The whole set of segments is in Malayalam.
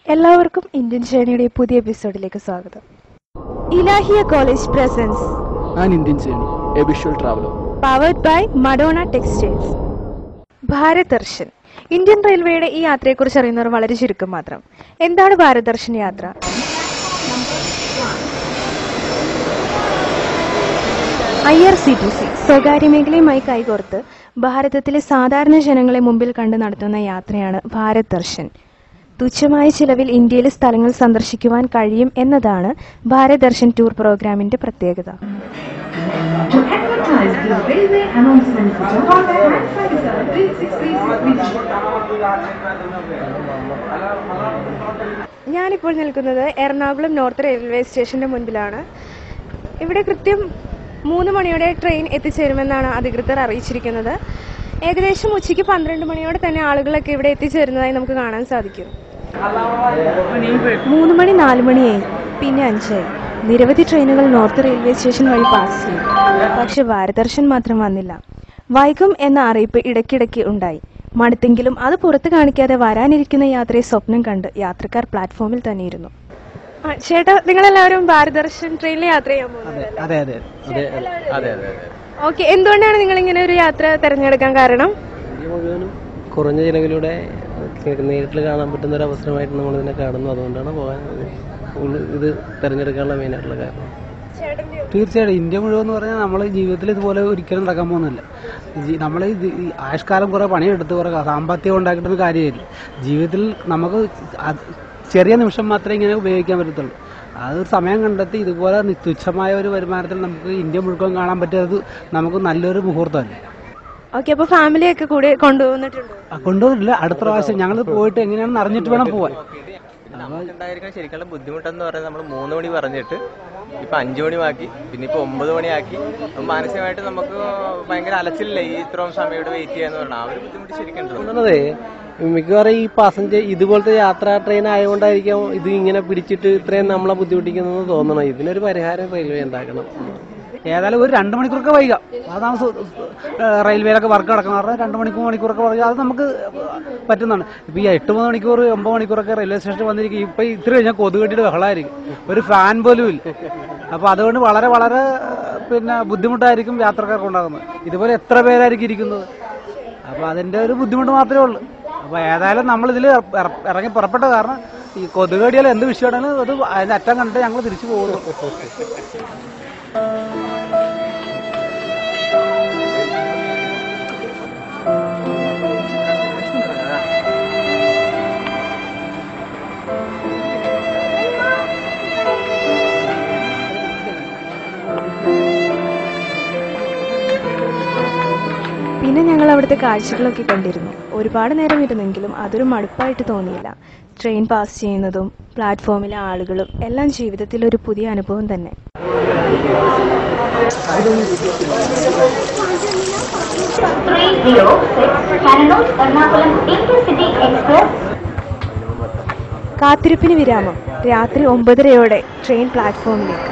എല്ലാവർക്കും ഇന്ത്യൻ ജേണിയുടെ പുതിയ എപ്പിസോഡിലേക്ക് സ്വാഗതം. Ilahia college presents an Indian journey a visual traveller powered by Madonna textiles. Bharat Darshan. Indian റെയിൽവേയുടെ ഈ യാത്രയെക്കുറിച്ച് അറിയുന്നവർ വളരെ ചുരുക്കം മാത്രം. എന്താണ് ഭാരത് ദർശൻ യാത്ര? IRCTC സ്വകാര്യ മേഖലയുമായി കൈകോർത്ത് ഭാരതത്തിലെ സാധാരണ ജനങ്ങളെ മുമ്പിൽ കണ്ട് നടത്തുന്ന യാത്രയാണ് ഭാരത് ദർശൻ. തുച്ഛമായ ചിലവിൽ ഇന്ത്യയിലെ സ്ഥലങ്ങൾ സന്ദർശിക്കുവാൻ കഴിയും എന്നതാണ് ഭാരത് ദർശൻ ടൂർ പ്രോഗ്രാമിന്റെ പ്രത്യേകത. ഞാനിപ്പോൾ നിൽക്കുന്നത് എറണാകുളം നോർത്ത് റെയിൽവേ സ്റ്റേഷന്റെ മുൻപിലാണ്. ഇവിടെ കൃത്യം 3 മണിയോടെ ട്രെയിൻ എത്തിച്ചേരുമെന്നാണ് അധികൃതർ അറിയിച്ചിരിക്കുന്നത്. ഏകദേശം ഉച്ചയ്ക്ക് 12 മണിയോടെ തന്നെ ആളുകളൊക്കെ ഇവിടെ എത്തിച്ചേരുന്നതായി നമുക്ക് കാണാൻ സാധിക്കും. 3 മണി 4 മണിയായി, പിന്നെ 5 ആയി. നിരവധി ട്രെയിനുകൾ നോർത്ത് റെയിൽവേ സ്റ്റേഷൻ വഴി പാസ് ചെയ്യും. പക്ഷെ ഭാരത് ദർശൻ മാത്രം വന്നില്ല. വൈകും എന്ന അറിയിപ്പ് ഇടയ്ക്കിടയ്ക്ക് ഉണ്ടായി. മടുത്തെങ്കിലും അത് പുറത്ത് കാണിക്കാതെ വരാനിരിക്കുന്ന യാത്രയെ സ്വപ്നം കണ്ട് യാത്രക്കാർ പ്ലാറ്റ്ഫോമിൽ തന്നെ ഇരുന്നു. ചേട്ടാ, നിങ്ങളെല്ലാവരും ഭാരത് ദർശൻ ട്രെയിനിൽ യാത്ര ചെയ്യാൻ പോകുന്നത്? ഓക്കെ, എന്തുകൊണ്ടാണ് നിങ്ങൾ ഇങ്ങനെ ഒരു യാത്ര തിരഞ്ഞെടുക്കാൻ കാരണം? കുറഞ്ഞ ചിലവിലൂടെ നേരിട്ട് കാണാൻ പറ്റുന്ന ഒരു അവസരമായിട്ട് നമ്മൾ ഇതിനെ കാണുന്നു. അതുകൊണ്ടാണ് പോകാൻ ഇത് തിരഞ്ഞെടുക്കാനുള്ള മെയിനായിട്ടുള്ള കാരണം. തീർച്ചയായിട്ടും ഇന്ത്യ മുഴുവൻ എന്ന് പറഞ്ഞാൽ നമ്മൾ ജീവിതത്തിൽ ഇതുപോലെ ഒരിക്കലും നടക്കാൻ പോകുന്നില്ല. നമ്മൾ ആയുഷ്കാലം കുറേ പണിയെടുത്ത് കുറേ സാമ്പത്തികം ഉണ്ടാക്കിയിട്ടൊരു കാര്യമായിരുന്നു. ജീവിതത്തിൽ നമുക്ക് ചെറിയ നിമിഷം മാത്രമേ ഇങ്ങനെ ഉപയോഗിക്കാൻ പറ്റത്തുള്ളൂ. അത് സമയം കണ്ടെത്തി ഇതുപോലെ തുച്ഛമായ ഒരു വരുമാനത്തിൽ നമുക്ക് ഇന്ത്യ മുഴുവൻ കാണാൻ പറ്റിയത് നമുക്ക് നല്ലൊരു മുഹൂർത്തമല്ലേ. ഓക്കെ, അപ്പോൾ ഫാമിലിയൊക്കെ കൂടെ കൊണ്ടുപോകുന്നില്ല. അടുത്ത പ്രാവശ്യം ഞങ്ങൾ പോയിട്ട് എങ്ങനെയാണെന്ന് അറിഞ്ഞിട്ട് വേണം പോവാൻ. നമുക്കുണ്ടായിരിക്കുന്ന ശരിക്കുള്ള ബുദ്ധിമുട്ടെന്ന് പറയുന്നത് നമ്മൾ 3 മണി പറഞ്ഞിട്ട് ഇപ്പൊ 5 മണി ആക്കി, പിന്നെ ഇപ്പൊ 9 മണി ആക്കി. മാനസികമായിട്ട് നമുക്ക് ഭയങ്കര അലച്ചില്ലേ ഈ ഇത്രയും സമയം ഇവിടെ വെയിറ്റ് ചെയ്യാന്ന് പറഞ്ഞാൽ. ആ ഒരു ബുദ്ധിമുട്ട് ശരിക്കും മിക്കവാറും ഈ പാസഞ്ചർ ഇതുപോലത്തെ യാത്രാ ട്രെയിൻ ആയതുകൊണ്ടായിരിക്കും ഇത് ഇങ്ങനെ പിടിച്ചിട്ട് ഇത്രയും നമ്മളെ ബുദ്ധിമുട്ടിക്കുന്നതെന്ന് തോന്നണം. ഇതിനൊരു പരിഹാരം റെയിൽവേ ഉണ്ടാക്കണം. ഏതായാലും ഒരു 2 മണിക്കൂറൊക്കെ വൈകാം. അതാണ് റെയിൽവേയിലൊക്കെ വർക്ക് നടക്കുന്നത്. 2 മണിക്കൂറൊക്കെ വൈകാം. അത് നമുക്ക് പറ്റുന്നതാണ്. ഇപ്പം ഈ 8 മണിക്കൂർ 9 മണിക്കൂറൊക്കെ റെയിൽവേ സ്റ്റേഷനിൽ വന്നിരിക്കും. ഇപ്പം ഇത്ര കഴിഞ്ഞാൽ കൊതുക് കെട്ടിയിട്ട് ബഹളമായിരിക്കും. ഒരു ഫാൻ പോലും ഇല്ല. അപ്പോൾ അതുകൊണ്ട് വളരെ വളരെ ബുദ്ധിമുട്ടായിരിക്കും യാത്രക്കാർക്ക് ഉണ്ടാകുന്നത്. ഇതുപോലെ എത്ര പേരായിരിക്കും ഇരിക്കുന്നത്. അപ്പോൾ അതിൻ്റെ ഒരു ബുദ്ധിമുട്ട് മാത്രമേ ഉള്ളൂ. അപ്പോൾ ഏതായാലും നമ്മളിതിൽ ഇറങ്ങി പുറപ്പെട്ട കാരണം ഈ കൊതുക് കടിയാലും എന്ത് വിഷയമാണെങ്കിലും അത് അതിൻ്റെ അറ്റം കണ്ടിട്ട് ഞങ്ങൾ തിരിച്ചു പോകുന്നു. പിന്നെ ഞങ്ങൾ അവിടുത്തെ കാഴ്ചകളൊക്കെ കണ്ടിരുന്നു. ഒരുപാട് നേരം ഇരുന്നെങ്കിലും അതൊരു മടുപ്പായിട്ട് തോന്നിയില്ല. ട്രെയിൻ പാസ് ചെയ്യുന്നതും പ്ലാറ്റ്ഫോമിലെ ആളുകളും എല്ലാം ജീവിതത്തിൽ ഒരു പുതിയ അനുഭവം തന്നെ. കാത്തിരിപ്പിന് വിരാമം. രാത്രി 9:30 ട്രെയിൻ പ്ലാറ്റ്ഫോമിലേക്ക്.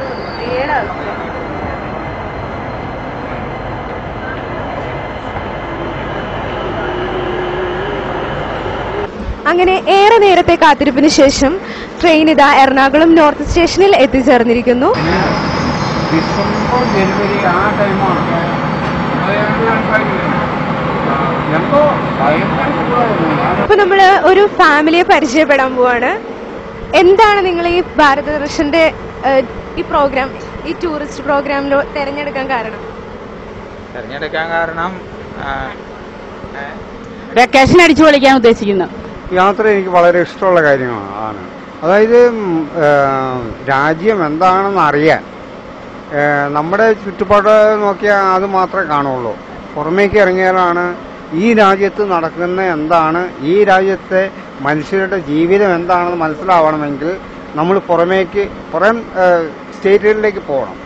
അങ്ങനെ ഏറെ നേരത്തെ കാത്തിരിപ്പിന് ശേഷം ട്രെയിൻ ഇതാ എറണാകുളം നോർത്ത് സ്റ്റേഷനിൽ എത്തിച്ചേർന്നിരിക്കുന്നു. ഡിസംബർ ജനുവരി ആ ടൈമാണ്. അപ്പൊ നമ്മള് ഒരു ഫാമിലിയെ പരിചയപ്പെടാൻ പോവാണ്. എന്താണ് നിങ്ങൾ ഈ ഭാരത് ദർശന്റെ ഈ പ്രോഗ്രാം, ഈ ടൂറിസ്റ്റ് പ്രോഗ്രാമിലോ തിരഞ്ഞെടുക്കാൻ കാരണം? വെക്കേഷൻ അടിച്ചു പൊളിക്കാൻ ഉദ്ദേശിക്കുന്നു. യാത്ര എനിക്ക് വളരെ ഇഷ്ടമുള്ള കാര്യമാണ്. അതായത് രാജ്യം എന്താണെന്ന് അറിയാൻ. നമ്മുടെ ചുറ്റുപാട് നോക്കിയാൽ അത് മാത്രമേ കാണുള്ളൂ. പുറമേക്ക് ഇറങ്ങിയാലാണ് ഈ രാജ്യത്ത് നടക്കുന്ന എന്താണ്, ഈ രാജ്യത്തെ മനുഷ്യരുടെ ജീവിതം എന്താണെന്ന് മനസ്സിലാവണമെങ്കിൽ നമ്മൾ പുറം സ്റ്റേറ്റുകളിലേക്ക് പോകണം.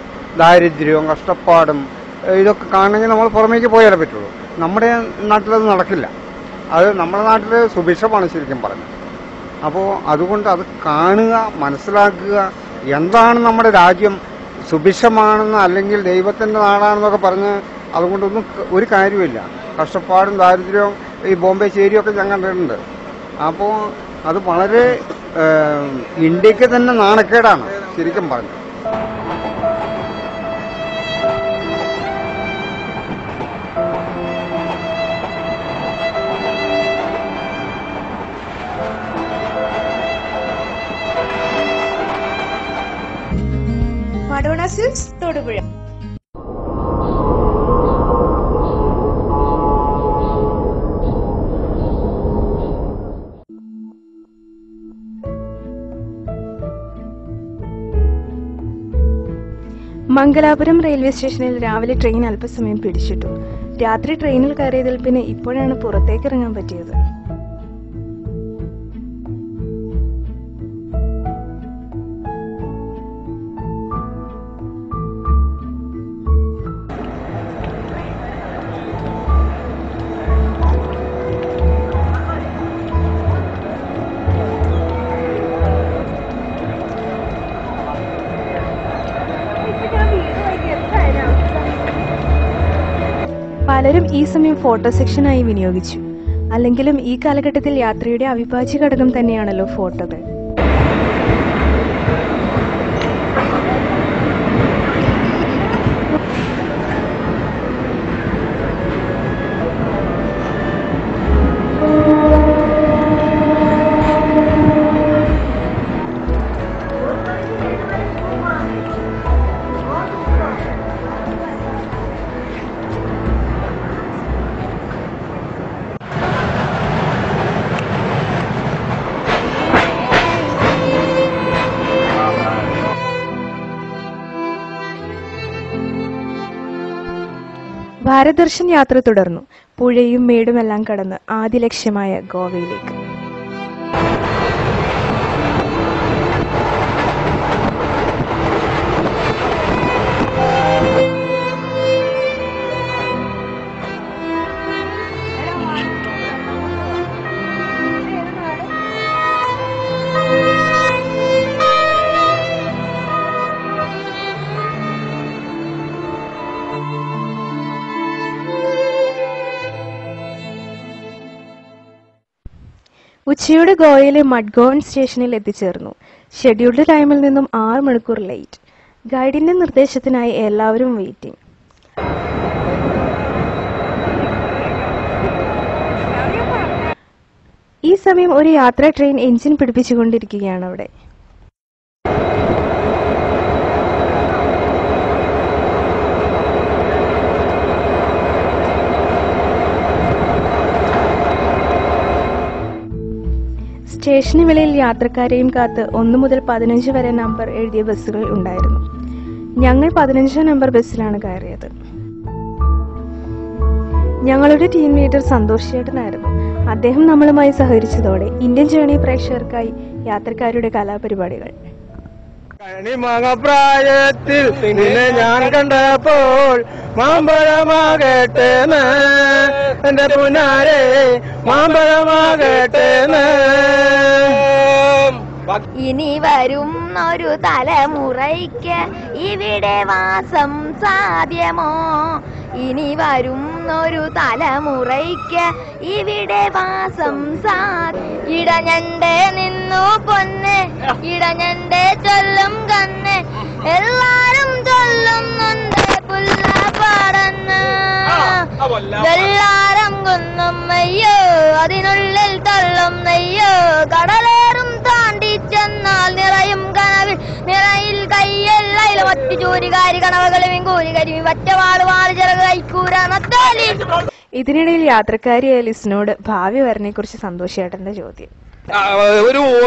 ദാരിദ്ര്യവും കഷ്ടപ്പാടും ഇതൊക്കെ കാണണമെങ്കിൽ നമ്മൾ പുറമേക്ക് പോയാലേ പറ്റുള്ളൂ. നമ്മുടെ നാട്ടിലത് നടക്കില്ല. അത് നമ്മുടെ നാട്ടിൽ സുഭിക്ഷമാണ് ശരിക്കും പറഞ്ഞത്. അപ്പോൾ അതുകൊണ്ട് അത് കാണുക, മനസ്സിലാക്കുക. എന്താണ് നമ്മുടെ രാജ്യം, സുഭിക്ഷമാണെന്ന് അല്ലെങ്കിൽ ദൈവത്തിൻ്റെ നാടാണെന്നൊക്കെ പറഞ്ഞ് അതുകൊണ്ടൊന്നും ഒരു കാര്യമില്ല. കഷ്ടപ്പാടും ദാരിദ്ര്യവും ഈ ബോംബെ ചേരിയൊക്കെ ഞാൻ കണ്ടിട്ടുണ്ട്. അപ്പോൾ അത് വളരെ ഇന്ത്യക്ക് തന്നെ നാണക്കേടാണ് ശരിക്കും പറഞ്ഞു. മഡോണ സിൽക്സ് തൊടുപുഴ. മംഗലാപുരം റെയിൽവേ സ്റ്റേഷനിൽ രാവിലെ ട്രെയിൻ അല്പസമയം പിടിച്ചിട്ടു. രാത്രി ട്രെയിനിൽ കയറിയതിൽ പിന്നെ ഇപ്പോഴാണ് പുറത്തേക്ക് ഇറങ്ങാൻ പറ്റിയത്. പലരും ഈ സമയം ഫോട്ടോ സെക്ഷനായി വിനിയോഗിച്ചു. അല്ലെങ്കിലും ഈ കാലഘട്ടത്തിൽ യാത്രയുടെ അവിഭാജ്യ ഘടകം തന്നെയാണല്ലോ ഫോട്ടോകൾ. ഭാരത് ദർശൻ യാത്ര തുടർന്നു. പുഴയും മേടുമെല്ലാം കടന്ന് ആദ്യ ലക്ഷ്യമായ ഗോവയിലേക്ക്. ഉച്ചയോടെ ഗോവയിലെ മഡ്ഗോൺ സ്റ്റേഷനിൽ എത്തിച്ചേർന്നു. ഷെഡ്യൂൾഡ് ടൈമിൽ നിന്നും 6 മണിക്കൂർ ലേറ്റ്. ഗൈഡിന്റെ നിർദ്ദേശത്തിനായി എല്ലാവരും വെയിറ്റിംഗ്. ഈ സമയം ഒരു യാത്രാ ട്രെയിൻ എഞ്ചിൻ പിടിപ്പിച്ചുകൊണ്ടിരിക്കുകയാണ് അവിടെ. സ്റ്റേഷന് വെളിയിൽ യാത്രക്കാരെയും കാത്ത് 1 മുതൽ 15 വരെ നമ്പർ എഴുതിയ ബസ്സുകൾ ഉണ്ടായിരുന്നു. ഞങ്ങൾ 15 നമ്പർ ബസ്സിലാണ് കയറിയത്. ഞങ്ങളുടെ ടീം ലീഡർ സന്തോഷ് ചേട്ടനായിരുന്നു. അദ്ദേഹം നമ്മളുമായി സഹകരിച്ചതോടെ ഇന്ത്യൻ ജേണി പ്രേക്ഷകർക്കായി യാത്രക്കാരുടെ കലാപരിപാടികൾ. പ്രായത്തിൽ നിന്നെ ഞാൻ കണ്ടപ്പോൾ മാമ്പഴമാകട്ടെ എന്റെ പുനാരെ മാമ്പഴമാകട്ടെ. ഇനി വരും ഒരു തലമുറയ്ക്ക് ഇവിടെ വാസം സാധ്യമോ? ഇനി വരും ഒരു തലമുറയ്ക്ക് ഇവിടെ വാസം ഇടഞ്ഞണ്ടേ നിന്നു പൊന്നെ, ഇടഞ്ഞണ്ടേ ചൊല്ലും കന്നെ, എല്ലാരും ചൊല്ലുന്നുണ്ട് പുല്ലപ്പാടന്ന്. വെള്ളാരം കുന്നും അയ്യോ, അതിനുള്ളിൽ തള്ളും നെയ്യോ, കടലേറും താണ്ടി ചെന്നാൽ നിറയും കനവിൽ നിറയിൽ കയ്യല്ല മറ്റു ജോലികാരി കണവകളും കൂലികരിയും വറ്റവാട് വാള് ചിറക് കൈക്കൂര നത്താലി. ഇതിനിടയിൽ യാത്രക്കാരിയായ ലിസിനോട് ഭാവി വരനെ കുറിച്ച് സന്തോഷേട്ടന്റെ ചോദ്യം.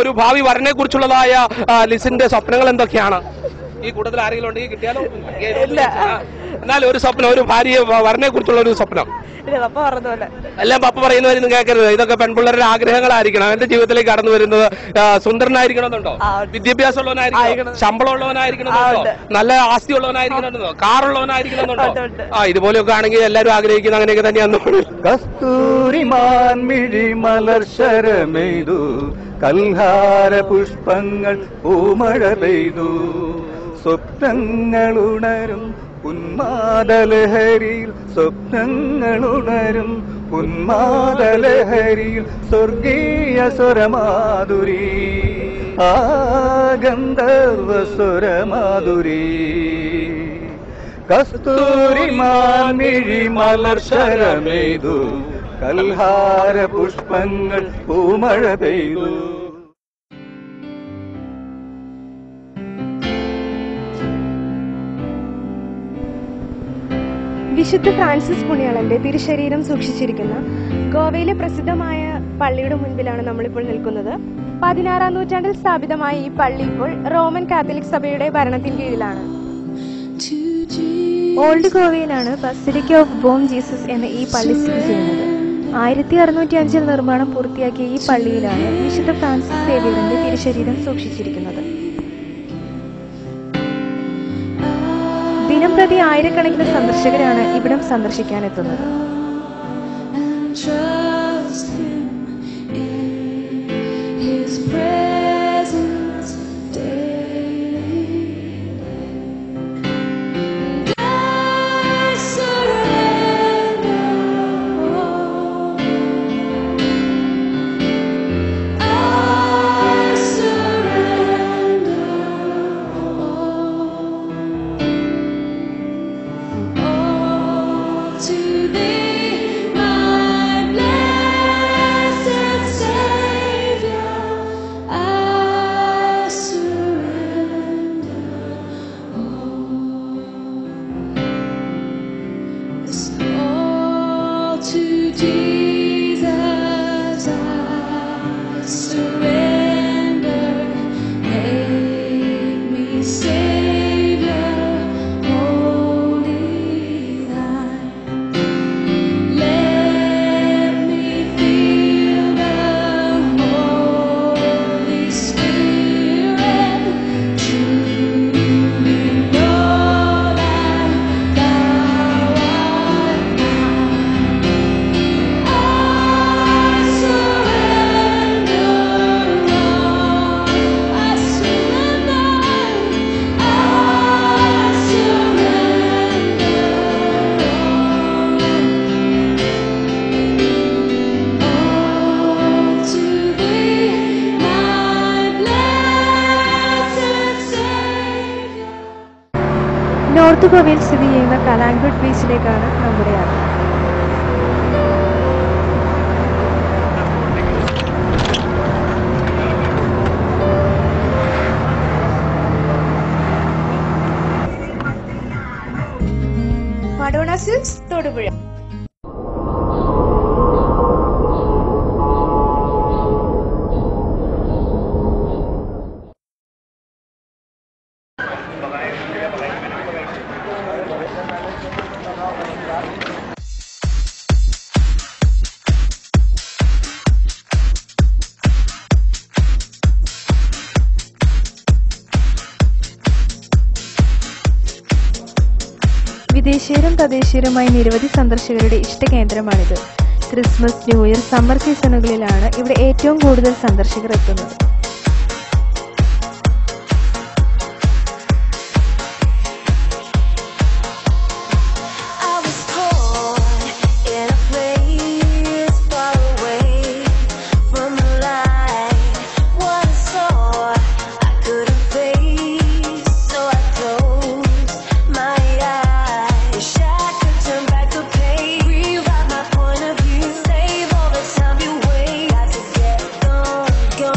ഒരു ഭാവി വരനെ കുറിച്ചുള്ളതായ ലിസിന്റെ സ്വപ്നങ്ങൾ എന്തൊക്കെയാണ്? ഈ കൂട്ടത്തിൽ ആരെങ്കിലും ഉണ്ടെങ്കിൽ കിട്ടിയാലോ? എന്നാലും ഒരു സ്വപ്നം, ഒരു ഭാര്യ വരനെ കുറിച്ചുള്ള ഒരു സ്വപ്നം. എല്ലാം പപ്പ പറയുന്നവരൊന്നും കേൾക്കരുത്. ഇതൊക്കെ പെൺപിള്ളേരുടെ ആഗ്രഹങ്ങളായിരിക്കണം. എന്റെ ജീവിതത്തിലേക്ക് കടന്നു വരുന്നത് സുന്ദരനായിരിക്കണമെന്നുണ്ടോ? വിദ്യാഭ്യാസം ഉള്ളവനായിരിക്കണം, ശമ്പളം ഉള്ളവനായിരിക്കണമെന്നുണ്ടോ? നല്ല ആസ്തി ഉള്ളവനായിരിക്കണമെന്നോ? കാറുള്ളവനായിരിക്കണമെന്നുണ്ടോ? ഇതുപോലെയൊക്കെ ആണെങ്കിൽ എല്ലാവരും ആഗ്രഹിക്കുന്നത് അങ്ങനെയൊക്കെ തന്നെയാന്ന്. കസ്തൂരിമാൻ മിഴി മലർശരമെയ്തു, കൽഹാര പുഷ്പങ്ങൾ പൂമഴ പെയ്തു, സ്വപ്നങ്ങൾ ഉണരും ഉന്മാദലഹരിയിൽ സ്വപ്നങ്ങളുണരും ഉന്മാദലഹരിയിൽ സ്വർഗീയ സ്വരമാധുരി ആ ഗന്ധർവ സ്വരമാധുരി കസ്തൂരിമാൻമിഴി മലർശരമെയ്തു കൽഹാര പുഷ്പങ്ങൾ പൂമഴ പെയ്തു. വിശുദ്ധ ഫ്രാൻസിസ് പുണ്യാളന്റെ തിരുശരീരം സൂക്ഷിച്ചിരിക്കുന്ന ഗോവയിലെ പ്രസിദ്ധമായ പള്ളിയുടെ മുൻപിലാണ് നമ്മളിപ്പോൾ നിൽക്കുന്നത്. 16-ാം നൂറ്റാണ്ടിൽ സ്ഥാപിതമായ ഈ പള്ളി ഇപ്പോൾ റോമൻ കാത്തലിക് സഭയുടെ ഭരണത്തിന് കീഴിലാണ്. ഓൾഡ് ഗോവയിലാണ് ബസിലിക്ക ഓഫ് ബോം ജീസസ് എന്ന ഈ പള്ളി സ്ഥിതി ചെയ്യുന്നത്. 1605 നിർമ്മാണം പൂർത്തിയാക്കിയ ഈ പള്ളിയിലാണ് വിശുദ്ധ ഫ്രാൻസിസ് സേവ്യറിന്റെ തിരുശരീരം സൂക്ഷിച്ചിരിക്കുന്നത്. ദിനംപ്രതി ആയിരക്കണക്കിന് സന്ദർശകരാണ് ഇവിടം സന്ദർശിക്കാനെത്തുന്നത്. നോർത്ത് ഗോവയിൽ സ്ഥിതി ചെയ്യുന്ന കലാങ്കുട്ട് ബീച്ചിലേക്കാണ് നമ്മുടെ യാത്ര. മഡോണ സിൽക്സ് തൊടുപുഴ. വിദേശീയരും തദ്ദേശീയരുമായി നിരവധി സന്ദർശകരുടെ ഇഷ്ടകേന്ദ്രമാണിത്. ക്രിസ്മസ്, ന്യൂ ഇയർ, സമ്മർ സീസണുകളിലാണ് ഇവിടെ ഏറ്റവും കൂടുതൽ സന്ദർശകർ എത്തുന്നത്.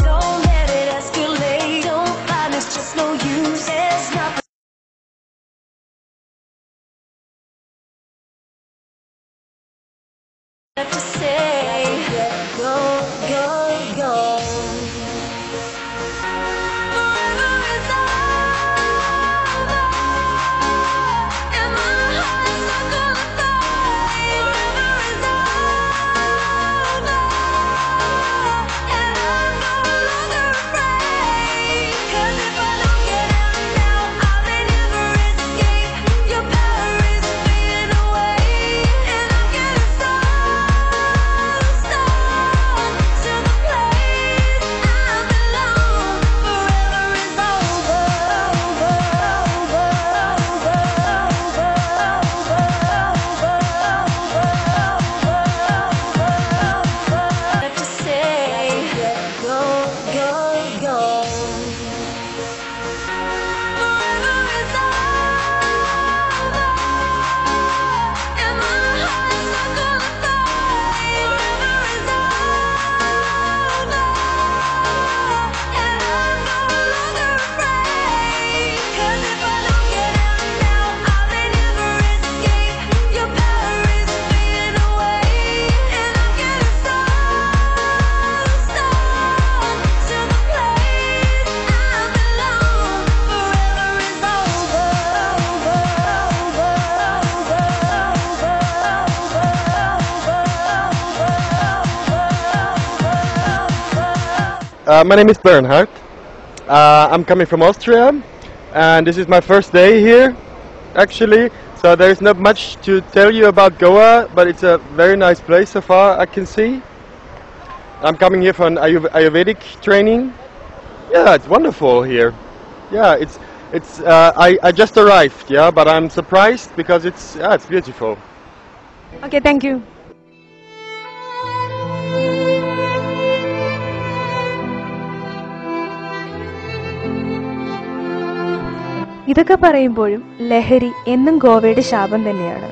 Don't My name is Bernhard. I'm coming from Austria, and this is my first day here, actually. So there is not much to tell you about Goa, but it's a very nice place so far, I can see. I'm coming here for an Ayurvedic training. Yeah, it's wonderful here. Yeah, I just arrived, yeah, but I'm surprised because it's beautiful. Okay, thank you. ഇതൊക്കെ പറയുമ്പോഴും ലഹരി എന്നും ഗോവയുടെ ശാപം തന്നെയാണ്.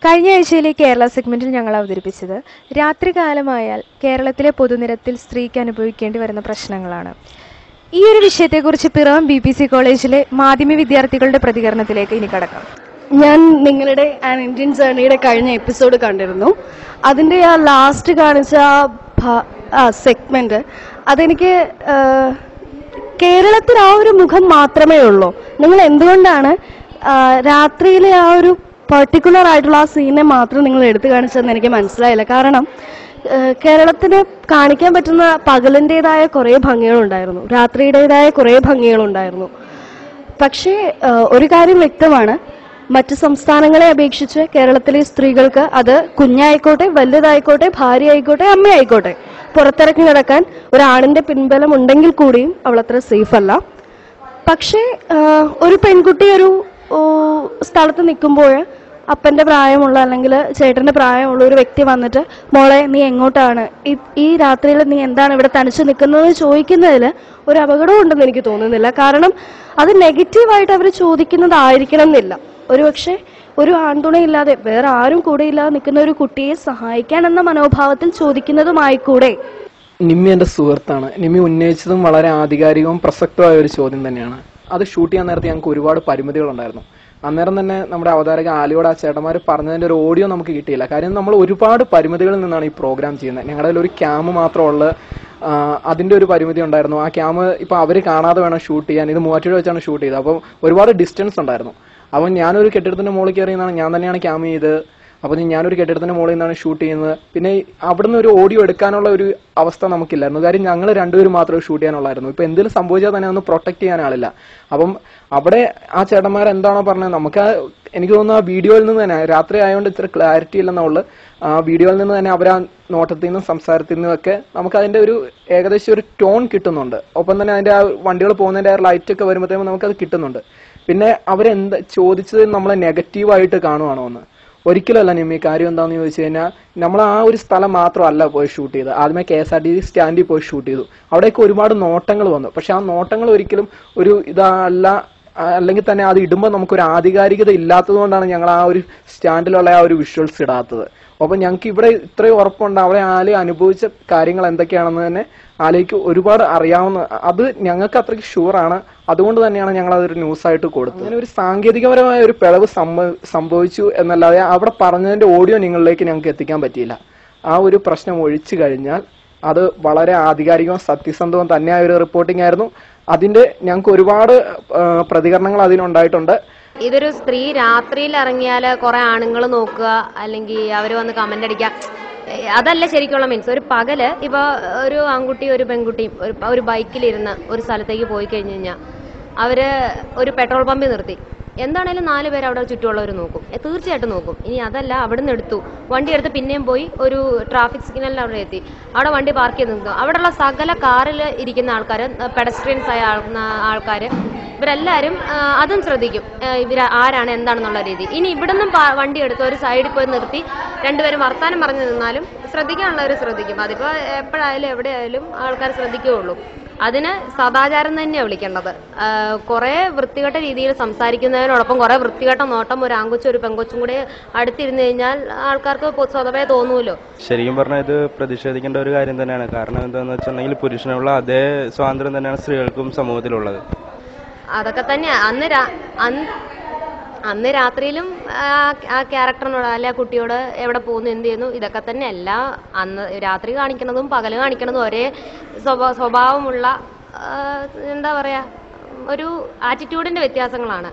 കഴിഞ്ഞ ആഴ്ചയിലെ കേരള സെഗ്മെന്റിൽ ഞങ്ങൾ അവതരിപ്പിച്ചത് രാത്രികാലമായാൽ കേരളത്തിലെ പൊതുനിരത്തിൽ സ്ത്രീക്ക് അനുഭവിക്കേണ്ടി വരുന്ന പ്രശ്നങ്ങളാണ്. ഈ ഒരു വിഷയത്തെക്കുറിച്ച് പിറവം BBC കോളേജിലെ മാധ്യമ വിദ്യാർത്ഥികളുടെ പ്രതികരണത്തിലേക്ക് ഇനി കടക്കാം. ഞാൻ നിങ്ങളുടെ ആൻ ഇന്ത്യൻ ജേർണിയുടെ കഴിഞ്ഞ എപ്പിസോഡ് കണ്ടിരുന്നു. അതിൻ്റെ ആ ലാസ്റ്റ് കാണിച്ച ആ സെഗ്മെന്റ് അതെനിക്ക് കേരളത്തിൽ ആ ഒരു മുഖം മാത്രമേ ഉള്ളൂ. നിങ്ങൾ എന്തുകൊണ്ടാണ് രാത്രിയിലെ ആ ഒരു പർട്ടിക്കുലർ ആയിട്ടുള്ള ആ സീനെ മാത്രം നിങ്ങൾ എടുത്തു കാണിച്ചതെന്ന് എനിക്ക് മനസ്സിലായില്ല. കാരണം കേരളത്തിന് കാണിക്കാൻ പറ്റുന്ന പകലിൻ്റെതായ കുറേ ഭംഗികളുണ്ടായിരുന്നു, രാത്രിയുടേതായ കുറേ ഭംഗികളുണ്ടായിരുന്നു. പക്ഷേ ഒരു കാര്യം വ്യക്തമാണ്, മറ്റ് സംസ്ഥാനങ്ങളെ അപേക്ഷിച്ച് കേരളത്തിലെ സ്ത്രീകൾക്ക് അത് കുഞ്ഞായിക്കോട്ടെ, വലുതായിക്കോട്ടെ, ഭാര്യ ആയിക്കോട്ടെ, അമ്മയായിക്കോട്ടെ, പുറത്തിറക്കി നടക്കാൻ ഒരാണിന്റെ പിൻബലം ഉണ്ടെങ്കിൽ കൂടിയും അവളത്ര സേഫ് അല്ല. പക്ഷേ ഒരു പെൺകുട്ടി ഒരു സ്ഥലത്ത് നിൽക്കുമ്പോൾ അപ്പൻ്റെ പ്രായമുള്ള അല്ലെങ്കിൽ ചേട്ടൻ്റെ പ്രായമുള്ള ഒരു വ്യക്തി വന്നിട്ട് മോളെ നീ എങ്ങോട്ടാണ്, ഈ രാത്രിയിൽ നീ എന്താണ് ഇവിടെ തനിച്ച് നിൽക്കുന്നത് ചോദിക്കുന്നതിൽ ഒരു അപകടം ഉണ്ടെന്ന് എനിക്ക് തോന്നുന്നില്ല. കാരണം അത് നെഗറ്റീവായിട്ട് അവർ ചോദിക്കുന്നതായിരിക്കണം എന്നില്ല. ഒരുപക്ഷെ ഒരു ആൺതുണയില്ലാതെ വേറെ ആരും കൂടെ ഇല്ലാതെ നിൽക്കുന്ന ഒരു കുട്ടിയെ സഹായിക്കാൻ എന്ന മനോഭാവത്തിൽ ചോദിക്കുന്നതുമായിക്കൂടെ. നിമ്മി എൻ്റെ സുഹൃത്താണ്. നിമ്മി ഉന്നയിച്ചതും വളരെ ആധികാരികവും പ്രസക്തമായ ഒരു ചോദ്യം തന്നെയാണ്. അത് ഷൂട്ട് ചെയ്യാൻ നേരത്തെ ഞങ്ങൾക്ക് ഒരുപാട് പരിമിതികളുണ്ടായിരുന്നു. അന്നേരം തന്നെ നമ്മുടെ അവതാരക ആലിയോട് ആ ചേട്ടന്മാർ പറഞ്ഞതിൻ്റെ ഒരു ഓഡിയോ നമുക്ക് കിട്ടിയില്ല. കാര്യം നമ്മൾ ഒരുപാട് പരിമിതികളിൽ നിന്നാണ് ഈ പ്രോഗ്രാം ചെയ്യുന്നത്. ഞങ്ങളുടെ കയ്യിൽ ഒരു ക്യാമ് മാത്രമുള്ള അതിൻ്റെ ഒരു പരിമിതി ഉണ്ടായിരുന്നു. ആ ക്യാമ് ഇപ്പോൾ അവർ കാണാതെ വേണം ഷൂട്ട് ചെയ്യാൻ. ഇത് മൂവാറ്റുപുഴ വെച്ചാണ് ഷൂട്ട് ചെയ്തത്. അപ്പം ഒരുപാട് ഡിസ്റ്റൻസ് ഉണ്ടായിരുന്നു. അപ്പം ഞാനൊരു കെട്ടിടത്തിൻ്റെ മുകളിൽ കയറിയെന്നാണ്, ഞാൻ തന്നെയാണ് ക്യാമ് ചെയ്ത്. അപ്പോൾ ഞാനൊരു കെട്ടിടത്തിന്റെ മുകളിൽ നിന്നാണ് ഷൂട്ട് ചെയ്യുന്നത്. പിന്നെ അവിടുന്ന് ഒരു ഓഡിയോ എടുക്കാനുള്ള ഒരു അവസ്ഥ നമുക്കില്ലായിരുന്നു. കാര്യം ഞങ്ങൾ രണ്ടുപേരും മാത്രമേ ഷൂട്ട് ചെയ്യാനുള്ളായിരുന്നു. ഇപ്പൊ എന്തെങ്കിലും സംഭവിച്ചാൽ തന്നെ ഒന്ന് പ്രൊട്ടക്ട് ചെയ്യാൻ ആളില്ല. അപ്പം അവിടെ ആ ചേട്ടന്മാർ എന്താണോ പറഞ്ഞത്, നമുക്ക് എനിക്ക് തോന്നുന്നു ആ വീഡിയോയിൽ നിന്ന് തന്നെ, രാത്രി ആയതുകൊണ്ട് ഇത്ര ക്ലാരിറ്റി ഇല്ലെന്നുള്ളു, ആ വീഡിയോയിൽ നിന്ന് തന്നെ അവർ ആ നോട്ടത്തിൽ നിന്നും സംസാരത്തിൽ നിന്നും ഒക്കെ നമുക്ക് അതിന്റെ ഒരു ഏകദേശം ഒരു ടോൺ കിട്ടുന്നുണ്ട്. ഒപ്പം തന്നെ അതിന്റെ ആ വണ്ടികൾ പോകുന്നതിന്റെ ആ ലൈറ്റ് ഒക്കെ വരുമ്പോഴത്തേക്കും നമുക്കത് കിട്ടുന്നുണ്ട്. പിന്നെ അവരെന്താ ചോദിച്ചത് നമ്മളെ നെഗറ്റീവായിട്ട് കാണുവാണോ എന്ന്? ഒരിക്കലല്ല നിമ്മി. കാര്യം എന്താണെന്ന് ചോദിച്ചു കഴിഞ്ഞാൽ, നമ്മൾ ആ ഒരു സ്ഥലം മാത്രമല്ല പോയി ഷൂട്ട് ചെയ്ത്. ആദ്യമേ KSRTC സ്റ്റാൻഡിൽ പോയി ഷൂട്ട് ചെയ്തു. അവിടേക്ക് ഒരുപാട് നോട്ടങ്ങൾ വന്നു. പക്ഷെ ആ നോട്ടങ്ങൾ ഒരിക്കലും ഒരു ഇതല്ല, അല്ലെങ്കിൽ തന്നെ അത് ഇടുമ്പോൾ നമുക്കൊരു ആധികാരികത ഇല്ലാത്തത് കൊണ്ടാണ് ഞങ്ങൾ ആ ഒരു സ്റ്റാൻഡിലുള്ള ആ ഒരു വിഷ്വൽസ് ഇടാത്തത്. അപ്പം ഞങ്ങൾക്ക് ഇവിടെ ഇത്രയും ഉറപ്പുണ്ട് അവിടെ ആലി അനുഭവിച്ച കാര്യങ്ങൾ എന്തൊക്കെയാണെന്ന് തന്നെ ആലയ്ക്ക് ഒരുപാട് അറിയാവുന്ന, അത് ഞങ്ങൾക്ക് അത്രയ്ക്ക് ഷുവറാണ്. അതുകൊണ്ട് തന്നെയാണ് ഞങ്ങൾ അതൊരു ന്യൂസായിട്ട് കൊടുത്തത്. അങ്ങനെ ഒരു സാങ്കേതികപരമായ ഒരു പിഴവ് സംഭവിച്ചു എന്നല്ലാതെ അവിടെ പറഞ്ഞതിന്റെ ഓഡിയോ നിങ്ങളിലേക്ക് ഞങ്ങൾക്ക് എത്തിക്കാൻ പറ്റിയില്ല. ആ ഒരു പ്രശ്നം ഒഴിച്ചു കഴിഞ്ഞാൽ അത് വളരെ ആധികാരികവും സത്യസന്ധവും തന്നെയായ ഒരു റിപ്പോർട്ടിംഗ് ആയിരുന്നു. അതിന്റെ ഞങ്ങൾക്ക് ഒരുപാട് പ്രതികരണങ്ങൾ അതിനുണ്ടായിട്ടുണ്ട്. ഇതൊരു സ്ത്രീ രാത്രിയിൽ ഇറങ്ങിയാൽ കുറെ ആണുങ്ങൾ നോക്കുക, അല്ലെങ്കിൽ അവർ വന്ന് കമന്റ് അടിക്കുക, അതല്ല ശരിക്കുള്ള മീൻസ്. ഒരു പകല് ഇപ്പൊ ഒരു ആൺകുട്ടി ഒരു പെൺകുട്ടിയും ഒരു ബൈക്കിലിരുന്ന് ഒരു സ്ഥലത്തേക്ക് പോയി കഴിഞ്ഞു കഴിഞ്ഞാൽ അവര് ഒരു പെട്രോൾ പമ്പിൽ നിർത്തി, എന്താണേലും 4 പേര് അവിടെ ചുറ്റുമുള്ളവർ നോക്കും, തീർച്ചയായിട്ടും നോക്കും. ഇനി അതല്ല, അവിടെ നിന്ന് എടുത്തു വണ്ടി എടുത്ത് പിന്നെയും പോയി ഒരു ട്രാഫിക് സിഗ്നലിൽ അവിടെ എത്തി, അവിടെ വണ്ടി പാർക്ക് ചെയ്ത് നിൽക്കും. അവിടെയുള്ള സകല കാറിൽ ഇരിക്കുന്ന ആൾക്കാർ, പെഡസ്ട്രിയൻസ് ആയ ആൾക്കാർ, ഇവരെല്ലാവരും അതും ശ്രദ്ധിക്കും, ഇവർ ആരാണ് എന്താണെന്നുള്ള രീതി. ഇനി ഇവിടെ നിന്നും വണ്ടി എടുത്ത് ഒരു സൈഡിൽ പോയി നിർത്തി രണ്ടുപേരും വർത്താനം പറഞ്ഞു നിന്നാലും ശ്രദ്ധിക്കാനുള്ളവർ ശ്രദ്ധിക്കും. അതിപ്പോൾ എപ്പോഴായാലും എവിടെയായാലും ആൾക്കാർ ശ്രദ്ധിക്കുകയുള്ളൂ. അതിന് സദാചാരം തന്നെയാണ് വിളിക്കേണ്ടത്. കുറെ വൃത്തികെട്ട രീതിയിൽ സംസാരിക്കുന്നതിനോടൊപ്പം കുറെ വൃത്തികെട്ട നോട്ടം ഒരു ആൺകൊച്ചും ഒരു പെൺകൊച്ചും കൂടെ അടുത്തിരുന്നു കഴിഞ്ഞാൽ ആൾക്കാർക്ക് സ്വതവേ തോന്നൂല്ലോ. ശരിക്കും പറഞ്ഞാൽ ഇത് പ്രതിഷേധിക്കേണ്ട ഒരു കാര്യം തന്നെയാണ്. കാരണം എന്താണെന്ന് വെച്ചിട്ടുണ്ടെങ്കിൽ പുരുഷനുള്ള അതേ സ്വാതന്ത്ര്യം തന്നെയാണ് സ്ത്രീകൾക്കും സമൂഹത്തിലുള്ളത്. അതൊക്കെ തന്നെയാ അന്ന് രാത്രിയിലും ആ ക്യാരക്ടറിനോട് അല്ലെ ആ കുട്ടിയോട് എവിടെ പോകുന്നു, എന്ത് ചെയ്യുന്നു, ഇതൊക്കെ തന്നെ എല്ലാ അന്ന് രാത്രി കാണിക്കണതും പകല് കാണിക്കണതും ഒരേ സ്വഭാവമുള്ള എന്താ പറയാ ഒരു ആറ്റിറ്റ്യൂഡിന്റെ വ്യത്യാസങ്ങളാണ്.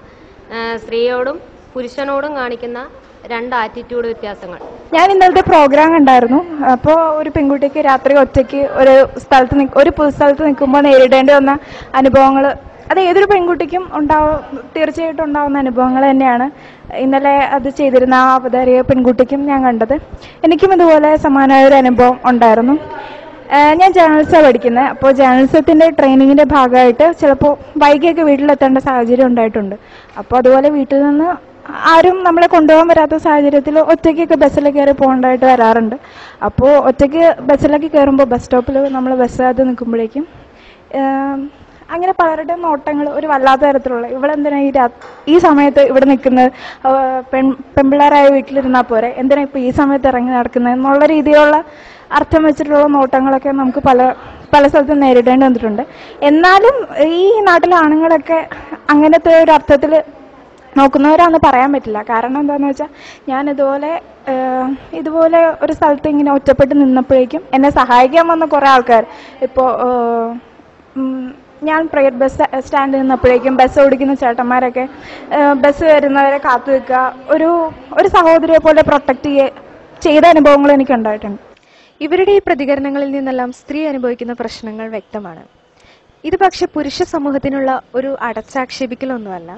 സ്ത്രീയോടും പുരുഷനോടും കാണിക്കുന്ന 2 ആറ്റിറ്റ്യൂഡ് വ്യത്യാസങ്ങൾ. ഞാൻ ഇന്നലത്തെ പ്രോഗ്രാം കണ്ടായിരുന്നു. അപ്പോൾ ഒരു പെൺകുട്ടിക്ക് രാത്രി ഒറ്റയ്ക്ക് ഒരു പൊതുസ്ഥലത്ത് നിൽക്കുമ്പോൾ നേരിടേണ്ടി വന്ന അനുഭവങ്ങൾ, അത് ഏതൊരു പെൺകുട്ടിക്കും തീർച്ചയായിട്ടും ഉണ്ടാവുന്ന അനുഭവങ്ങൾ തന്നെയാണ് ഇന്നലെ അത് ചെയ്തിരുന്ന ആ അവതാരിക പെൺകുട്ടിക്കും ഞാൻ കണ്ടത്. എനിക്കും ഇതുപോലെ സമാനമായ ഒരു അനുഭവം ഉണ്ടായിരുന്നു. ഞാൻ ജേർണലിസമാണ് പഠിക്കുന്നത്. അപ്പോൾ ജേർണലിസത്തിന്റെ ട്രെയിനിങ്ങിന്റെ ഭാഗമായിട്ട് ചിലപ്പോൾ വൈകിയൊക്കെ വീട്ടിലെത്തേണ്ട സാഹചര്യം ഉണ്ടായിട്ടുണ്ട്. അപ്പോൾ അതുപോലെ വീട്ടിൽ നിന്ന് ആരും നമ്മളെ കൊണ്ടുപോകാൻ വരാത്ത സാഹചര്യത്തിൽ ഒറ്റയ്ക്കൊക്കെ ബസ്സിൽ കയറി പോകേണ്ടതായിട്ട് വരാറുണ്ട്. അപ്പോൾ ഒറ്റയ്ക്ക് ബസ്സിലേക്ക് കയറുമ്പോൾ ബസ് സ്റ്റോപ്പിൽ നമ്മൾ ബസ്സിനകത്ത് നിൽക്കുമ്പോഴേക്കും അങ്ങനെ പലരുടെ നോട്ടങ്ങൾ ഒരു വല്ലാത്ത തരത്തിലുള്ള, ഇവളെന്തിനാ ഈ സമയത്ത് ഇവിടെ നിൽക്കുന്നത്, പെൺപിള്ളേരായ വീട്ടിലിരുന്നാൽ പോരെ, എന്തിനാ ഇപ്പോൾ ഈ സമയത്ത് ഇറങ്ങി നടക്കുന്നത് എന്നുള്ള രീതിയിലുള്ള അർത്ഥം വെച്ചിട്ടുള്ള നോട്ടങ്ങളൊക്കെ നമുക്ക് പല സ്ഥലത്തും നേരിടേണ്ടി വന്നിട്ടുണ്ട്. എന്നാലും ഈ നാട്ടിലെ ആണുങ്ങളൊക്കെ അങ്ങനത്തെ ഒരു അർത്ഥത്തിൽ നോക്കുന്നവരാന്ന് പറയാൻ പറ്റില്ല. കാരണം എന്താണെന്ന് വെച്ചാൽ ഞാൻ ഇതുപോലെ ഒരു സ്ഥലത്ത് ഇങ്ങനെ ഒറ്റപ്പെട്ട് നിന്നപ്പോഴേക്കും എന്നെ സഹായിക്കാൻ വന്ന കുറേ ആൾക്കാർ, ഇപ്പോൾ ഞാൻ പ്രൈവറ്റ് ബസ് സ്റ്റാൻഡിൽ നിന്നപ്പോഴേക്കും ബസ് ഓടിക്കുന്ന ചേട്ടന്മാരൊക്കെ ബസ് വരുന്നവരെ കാത്തു നിൽക്കുക, ഒരു സഹോദരിയെ പോലെ പ്രൊട്ടക്ട് ചെയ്ത അനുഭവങ്ങൾ എനിക്ക് ഉണ്ടായിട്ടുണ്ട്. ഇവരുടെ ഈ പ്രതികരണങ്ങളിൽ നിന്നെല്ലാം സ്ത്രീ അനുഭവിക്കുന്ന പ്രശ്നങ്ങൾ വ്യക്തമാണ്. ഇത് പക്ഷെ പുരുഷ സമൂഹത്തിനുള്ള ഒരു അടച്ചാക്ഷേപിക്കലൊന്നുമല്ല,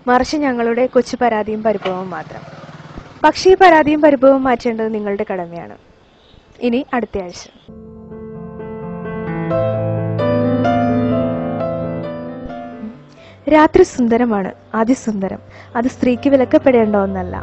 മറിച്ച് ഞങ്ങളുടെ കൊച്ചു പരാതിയും പരിഭവവും മാത്രം. പക്ഷേ ഈ പരാതിയും പരിഭവവും മാറ്റേണ്ടത് നിങ്ങളുടെ കടമയാണ്. ഇനി അടുത്ത ആഴ്ച. രാത്രി സുന്ദരമാണ്, അതിസുന്ദരം. അത് സ്ത്രീക്ക് വിലക്കപ്പെടേണ്ട ഒന്നല്ല.